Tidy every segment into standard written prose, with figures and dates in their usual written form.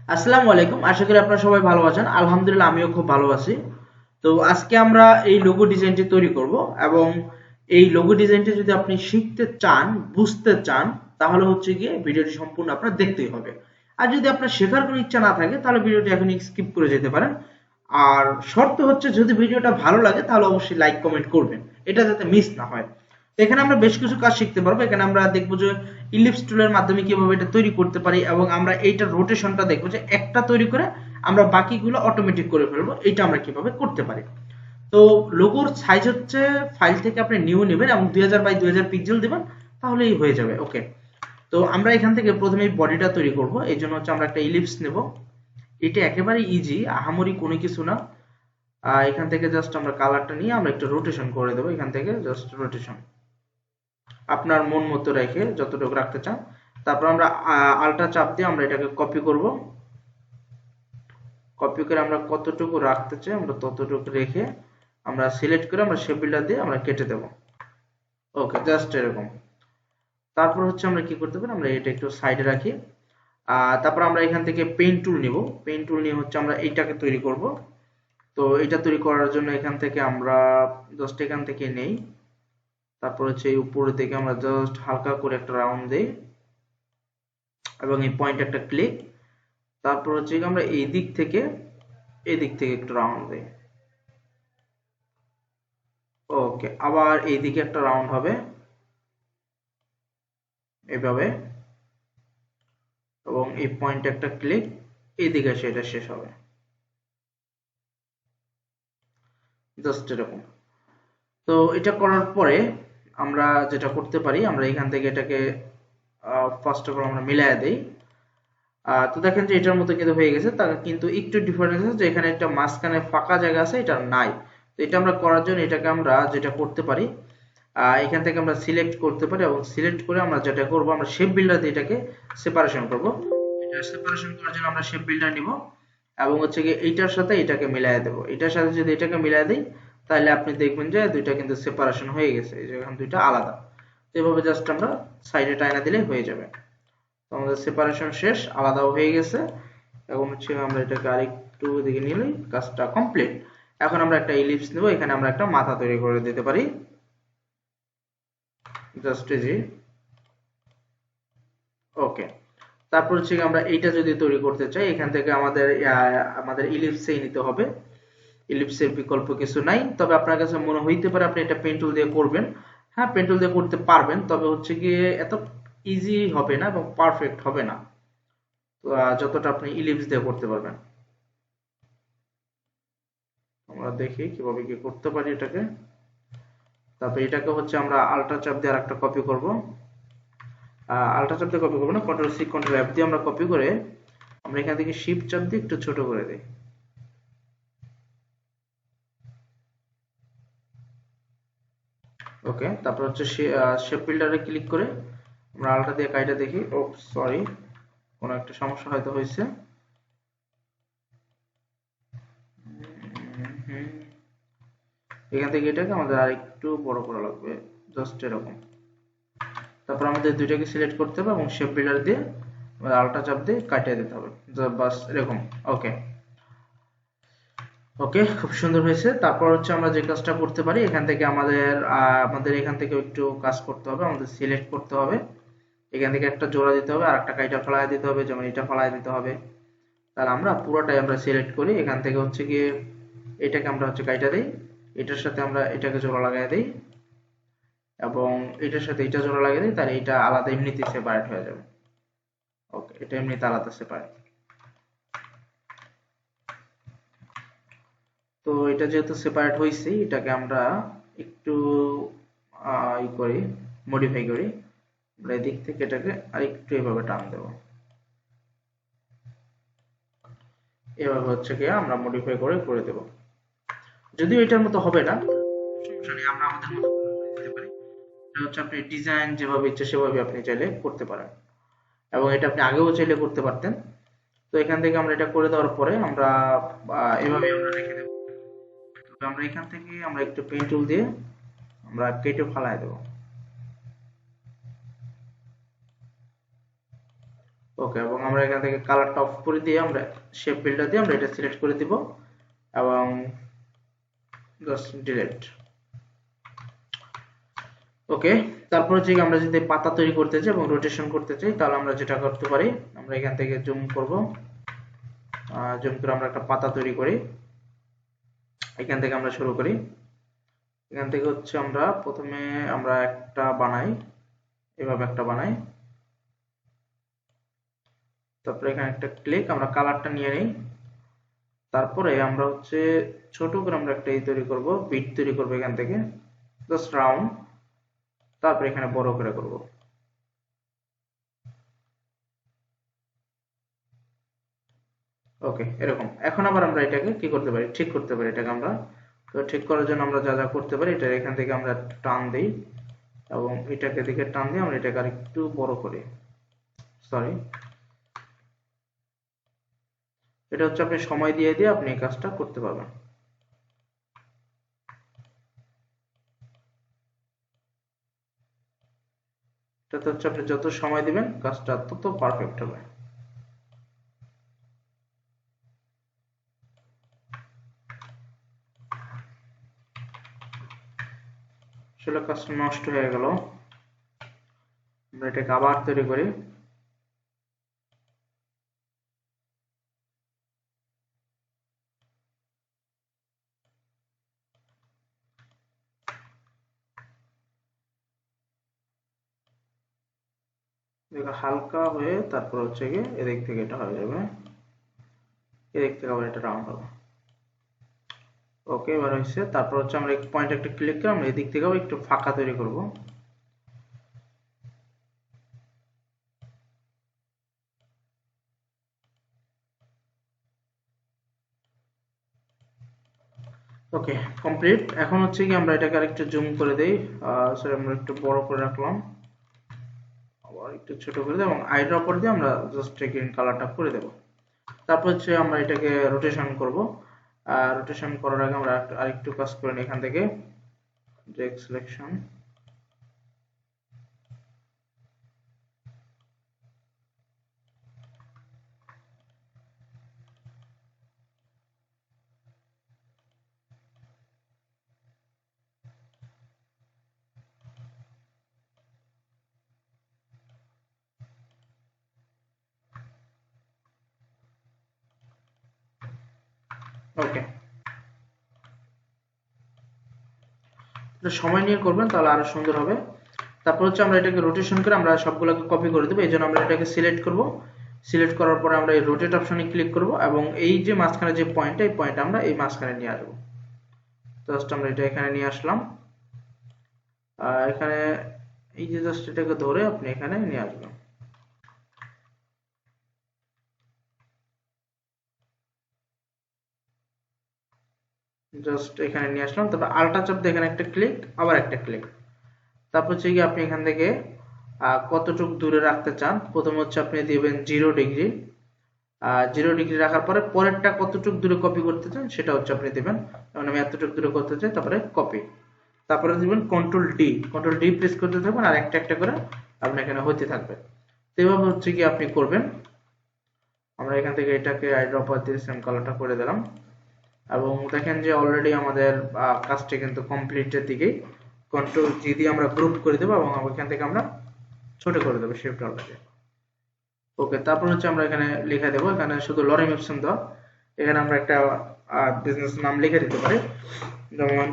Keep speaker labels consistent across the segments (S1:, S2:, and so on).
S1: আসসালামু আলাইকুম। আশা করি আপনারা সবাই ভালো আছেন। আলহামদুলিল্লাহ আমিও খুব ভালো আছি। তো আজকে আমরা এই লোগো ডিজাইনটি তৈরি করব এবং এই লোগো ডিজাইনটি যদি আপনি শিখতে চান, বুঝতে চান, তাহলে হচ্ছে গিয়ে ভিডিওটি সম্পূর্ণ আপনার দেখতেই হবে। আর যদি আপনার শেখার কোনো ইচ্ছা না থাকে তাহলে ভিডিওটি এখনই স্কিপ করে যেতে পারেন। আর শর্ত হচ্ছে যদি ভিডিওটা ভালো লাগে তাহলে অবশ্যই লাইক কমেন্ট করবেন। এটা যাতে মিস না হয়। তো এখানে আমরা বেশ কিছু কাজ শিখতে পারবো। এখানে আমরা দেখবো যে ইলিপস টুলের মাধ্যমে কিভাবে এটা তৈরি করতে পারি এবং আমরা এইটার রোটেশনটা দেখবো যে একটা তৈরি করে আমরা বাকিগুলো অটোমেটিক করে ফেলবো, এটা আমরা কিভাবে করতে পারি। তো লোগোর সাইজ হচ্ছে ফাইল থেকে আপনি নিউ নেবেন এবং 2000 বাই 2000 পিক্সেল দিবেন, তাহলেই হয়ে যাবে। ওকে, তো আমরা এখান থেকে প্রথমে বডিটা তৈরি করব। এই জন্য হচ্ছে আমরা একটা ইলিপস নেব। এটা একেবারে ইজি, আহামরি কোনো কিছু না। এখান থেকে জাস্ট আমরা কালারটা নিয়ে আমরা একটু রোটেশন করে দেবো। এখান থেকে জাস্ট রোটেশন আপনার মন মতো রেখে যতটুকু রাখতে চান। তারপর আমরা আল্টা চাপ দিয়ে আমরা এটাকে কপি করব। কপি করে আমরা কতটুকু রাখতে চাই আমরা ততটুকু রেখে আমরা সিলেক্ট করে আমরা শেপ বিল্ডার দিয়ে আমরা কেটে দেব। ওকে, জাস্ট এরকম। তারপর হচ্ছে আমরা কি করতে পারি, আমরা এটা একটু সাইডে রাখি। তারপর আমরা এখান থেকে পেইন্ট টুল নিব। পেইন্ট টুল নিয়ে হচ্ছে আমরা এইটাকে তৈরি করব। তো এটা তৈরি করার জন্য এখান থেকে আমরা জাস্ট এখান থেকে নেই। তারপর হচ্ছে এই উপরের দিকে আমরা জাস্ট হালকা করে একটা রাউন্ড দেই এবং এই পয়েন্ট একটা ক্লিক। তারপর হচ্ছে আমরা এই দিক থেকে একটু রাউন্ড দেই। ওকে, আবার এই দিকে একটা রাউন্ড হবে এইভাবে এবং এই পয়েন্ট একটা ক্লিক, এই দিকে সেটা শেষ হবে। জাস্ট এরকম। তো এটা করার পরে আমরা যেটা করতে পারি, আমরা এখান থেকে এটাকে ফার্স্ট অফ অল আমরা মিলাইয়া দেই। তো দেখেন যে এটার মতো কিন্তু হয়ে গেছে, তার কিন্তু একটু ডিফারেন্স আছে যে এখানে একটা মাঝখানে ফাঁকা জায়গা আছে, এটা নাই। তো এটা আমরা করার জন্য এটাকে আমরা যেটা করতে পারি, এখান থেকে আমরা সিলেক্ট করতে পারি এবং সিলেক্ট করে আমরা যেটা করব, আমরা শেপ বিল্ডার দিয়ে এটাকে সেপারেশন করব। এটা সেপারেশন করার জন্য আমরা শেপ বিল্ডার নিব এবং হচ্ছে কি এইটার সাথে এটাকে মিলাইয়া দেব। এটার সাথে যদি এটাকে মিলাইয়া দেই তাহলে আপনি দেখবেন যে দুইটা কিন্তু সেপারেশন হয়ে গেছে, এই যে এখন দুইটা আলাদা। তো এভাবে জাস্ট আমরা সাইডে টাইনা দিলে হয়ে যাবে। তো আমাদের সেপারেশন শেষ, আলাদাও হয়ে গেছে। এখন হচ্ছে আমরা এটাকে আরেকটু দিকে নিলেই কাজটা কমপ্লিট। এখন আমরা একটা ইলিপস নেব, এখানে আমরা একটা মাথা তৈরি করে দিতে পারি। জাস্ট জি। ওকে, তারপর হচ্ছে আমরা এইটা যদি তৈরি করতে চাই, এখান থেকে আমাদের ইলিপসেই নিতে হবে। ইলিপসের বিকল্প কিছু নাই, তবে আপনার কাছে মনে হইতে পারে আপনি এটা পেন টুল দিয়ে করবেন। হ্যাঁ, পেন টুল দিয়ে করতে পারবেন, তবে হচ্ছে গিয়ে এত ইজি হবে না এবং পারফেক্ট হবে না যতটা আপনি ইলিপস দিয়ে করতে পারবেন। আমরা দেখি কিভাবে কি করতে পারি এটাকে। তারপর এটাকে হচ্ছে আমরা আল্ট্রা চাপ দিয়ে আরেকটা কপি করব। আল্ট্রা চাপ দিয়ে কপি করবো না, কন্ট্রোল সি কন্ট্রোল এফ দিয়ে আমরা কপি করে আমরা এখান থেকে শিফট চাপ দিয়ে একটু ছোট করে দিই। ওকে, তারপর হচ্ছে শেপ বিল্ডারে ক্লিক করে আমরা আলটা দিয়ে কাইটা দেখি। ও সরি, কোনো একটা সমস্যা হয়তো হয়েছে। এখান থেকে এটাকে আমাদের আর একটু বড় করা লাগবে, জাস্ট এরকম। তারপর আমাদের দুইটাকে সিলেক্ট করতে হবে এবং শেপ বিল্ডার দিয়ে আমাদের আলটা চাপ দিয়ে কাটিয়ে দিতে হবে, বাস এরকম। ওকে ওকে, খুব সুন্দর হয়েছে। তারপর হচ্ছে আমরা যে কাজটা করতে পারি, এখান থেকে আমাদের এখান থেকে একটু কাজ করতে হবে, আমাদের সিলেক্ট করতে হবে। এখান থেকে একটা জোড়া দিতে হবে আর একটা কাইটা ফেলায় দিতে হবে, যেমন এটা ফেলায় দিতে হবে। তাহলে আমরা পুরোটাই আমরা সিলেক্ট করি। এখান থেকে হচ্ছে গিয়ে এটাকে আমরা হচ্ছে কাইটা দেই, এটার সাথে আমরা এটাকে জোড়া লাগাই দেই এবং এটার সাথে এটা জোড়া লাগিয়ে দিই, তাহলে এটা আলাদা এমনিতেই সেপারেট হয়ে যাবে। ওকে, এটা এমনিতে আলাদা সেপারেট। তো এটা যেহেতু সেপারেট হয়েছে, এটাকে আমরা একটু ই করি, মডিফাই করি। আমরা এদিক থেকে এটাকে আরেকটু এভাবে টান দেব। এভাবে হচ্ছে কি আমরা মডিফাই করে দেব। যদিও এটার মতো হবে না, সমস্যা নেই, আমরা আমাদের মতো করে দিতে পারি। এটা হচ্ছে আপনি ডিজাইন যেভাবে ইচ্ছে সেভাবে আপনি চাইলে করতে পারেন এবং এটা আপনি আগেও চাইলে করতে পারতেন। তো এখান থেকে আমরা এটা করে দেওয়ার পরে আমরা এভাবে আমরা রেখে দেব। তবে আমরা এখান থেকে আমরা একটু পেন টুল দিয়ে আমরা কেটে ফালায় দেব। ওকে, এবং আমরা এখান থেকে কালারটা অফ করে দিয়ে আমরা শেপ ফিল্টার দিয়ে আমরা এটা সিলেক্ট করে দিব এবং জাস্ট ডিলিট। ওকে, তারপর হচ্ছে আমরা যদি পাতা তৈরি করতে চাই এবং রোটেশন করতে চাই তাহলে আমরা যেটা করতে পারি, আমরা এখান থেকে জুম করব, জুম করে আমরা একটা পাতা তৈরি করি। এখান থেকে আমরা শুরু করি, এখান থেকে হচ্ছে আমরা প্রথমে আমরা একটা বানাই, এভাবে একটা বানাই, তারপরে এখানে একটা ক্লিক, আমরা কালারটা নিয়ে নিই, তারপরে আমরা হচ্ছে ছোট করে আমরা একটা তৈরি করব, বিট তৈরি করব এখান থেকে জাস্ট রাউন্ড, তারপরে এখানে বড় করে করব। ওকে, এরকম। এখন আবার আমরা এটাকে কি করতে পারি, ঠিক করতে পারি এটাকে আমরা। তো ঠিক করার জন্য আমরা যা যা করতে পারি, এটা এখান থেকে আমরা টান দেই এবং এটাকে দিকে টান দিয়ে আমরা এটাকে আরেকটু বড় করি। সরি, এটা হচ্ছে আপনি সময় দিয়ে দিয়ে আপনি এই কাজটা করতে পারবেন। এটাতে হচ্ছে আপনি যত সময় দিবেন কাজটা তত পারফেক্ট হবে। আসলে কাজটা নষ্ট হয়ে গেল, আমরা এটাকে আবার তৈরি করি। হালকা হয়ে তারপর হচ্ছে গিয়ে এদিক থেকে এটা হয়ে যাবে, এদিক থেকে আবার এটা রাউন্ড হবে। ওকে, এবার হয়েছে। তারপর হচ্ছে আমরা পয়েন্ট একটা ক্লিক করে আমরা এদিক থেকেও একটু ফাঁকা তৈরি করব। ওকে, কমপ্লিট। এখন হচ্ছে কি আমরা এটাকে আরেকটু জুম করে দেই, সরি আমরা একটু বড় করে রাখলাম, আবার একটু ছোট করে দেব এবং আই ড্রপার দিয়ে আমরা জাস্ট গ্রিন কালারটা করে দেব। তারপর হচ্ছে আমরা এটাকে রোটেশন করব, আর রোটেশন করার আগে আমরা আরেকটু কাজ করে নিই, এখান থেকে ড্র্যাগ সিলেকশন, ওকে। সময় নিয়ে করবেন তাহলে আরো সুন্দর হবে। তারপর হচ্ছে আমরা এটাকে রোটেশন করে আমরা সবগুলোকে কপি করে দেবো, এই জন্য আমরা এটাকে সিলেক্ট করব। সিলেক্ট করার পরে আমরা এই রোটেট অপশনে ক্লিক করব এবং এই যে মাঝখানে যে পয়েন্ট, এই পয়েন্ট আমরা এই মাঝখানে নিয়ে আসবো। জাস্ট আমরা এটা এখানে নিয়ে আসলাম, এখানে এই যে জাস্ট এটাকে ধরে আপনি এখানে নিয়ে আসবেন। জাস্ট এখানে নিয়ে আসলাম, তারপর আল্টা চাপ দিয়ে এখানে একটা ক্লিক, আবার একটা ক্লিক। তারপর হচ্ছে কি আপনি এখান থেকে কতটুকু দূরে রাখতে চান, প্রথমে হচ্ছে আপনি দিবেন 0 ডিগ্রি, 0 ডিগ্রি রাখার পরে পরেরটা কতটুকু দূরে কপি করতে চান সেটা হচ্ছে আপনি দিবেন, যেমন আমি এতটুকু দূরে করতে চাই, তারপরে কপি, তারপরে দিবেন কন্ট্রোল ডি প্রেস করতে থাকবেন আর একটা একটা করে আপনি এখানে হতে থাকবে। তো এইভাবে হচ্ছে কি আপনি করবেন। আমরা এখান থেকে এটাকে আইড্রপার দিয়ে সেম কালারটা করে দিলাম এবং দেখেন যে অলরেডি আমাদের কাজটি কিন্তু কমপ্লিটের দিকে। কন্ট্রোল জি দিয়ে আমরা গ্রুপ করে দেবো এবং এখান থেকে আমরা ছোট করে দেবো শিফট অলরেডি। ওকে, তারপর হচ্ছে আমরা এখানে লিখে দেবো, এখানে শুধু লরেম অপশন দাও, এখানে আমরা একটা বিজনেস নাম লিখে দিতে পারি, যেমন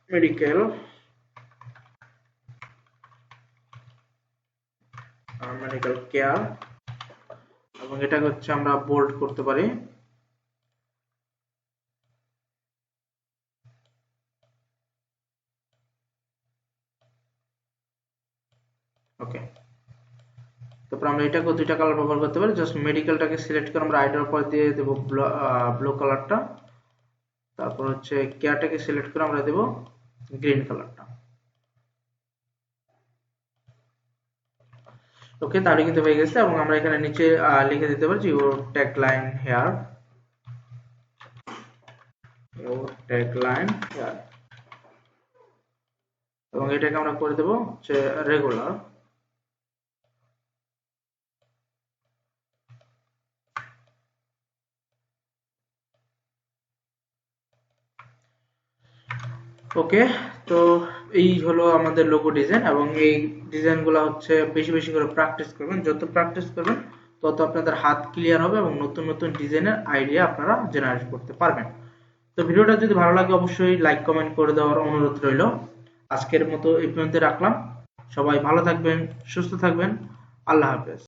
S1: মেডিকেল কেয়ার, এবং এটাকে হচ্ছে আমরা বোল্ড করতে পারি। ওকে, তারপর আমরা এটাকে দুইটা কালার ব্যবহার করতে পারি, জাস্ট মেডিকেলটাকে সিলেক্ট করে আমরা আইডার পর দিয়ে দেব ব্লু কালারটা, তারপর হচ্ছে কেয়ারটাকে সিলেক্ট করে আমরা দেব গ্রিন কালারটা। ওকে, তাহলে কিন্তু হয়ে গেছে এবং আমরা এখানে নিচে লিখে দিতে পারি your tagline here, your tagline here, এবং এটাকে আমরা করে দেব হচ্ছে রেগুলার। ওকে, তো এই হলো আমাদের লোগো ডিজাইন, এবং এই ডিজাইনগুলো হচ্ছে বেশি বেশি করে প্র্যাকটিস করবেন। যত প্র্যাকটিস করবেন তত আপনাদের হাত ক্লিয়ার হবে এবং নতুন নতুন ডিজাইনের আইডিয়া আপনারা জেনারেট করতে পারবেন। তো ভিডিওটা যদি ভালো লাগে অবশ্যই লাইক কমেন্ট করে দেওয়ার অনুরোধ রইল। আজকের মতো এই পর্যন্ত রাখলাম। সবাই ভালো থাকবেন, সুস্থ থাকবেন। আল্লাহ হাফেজ।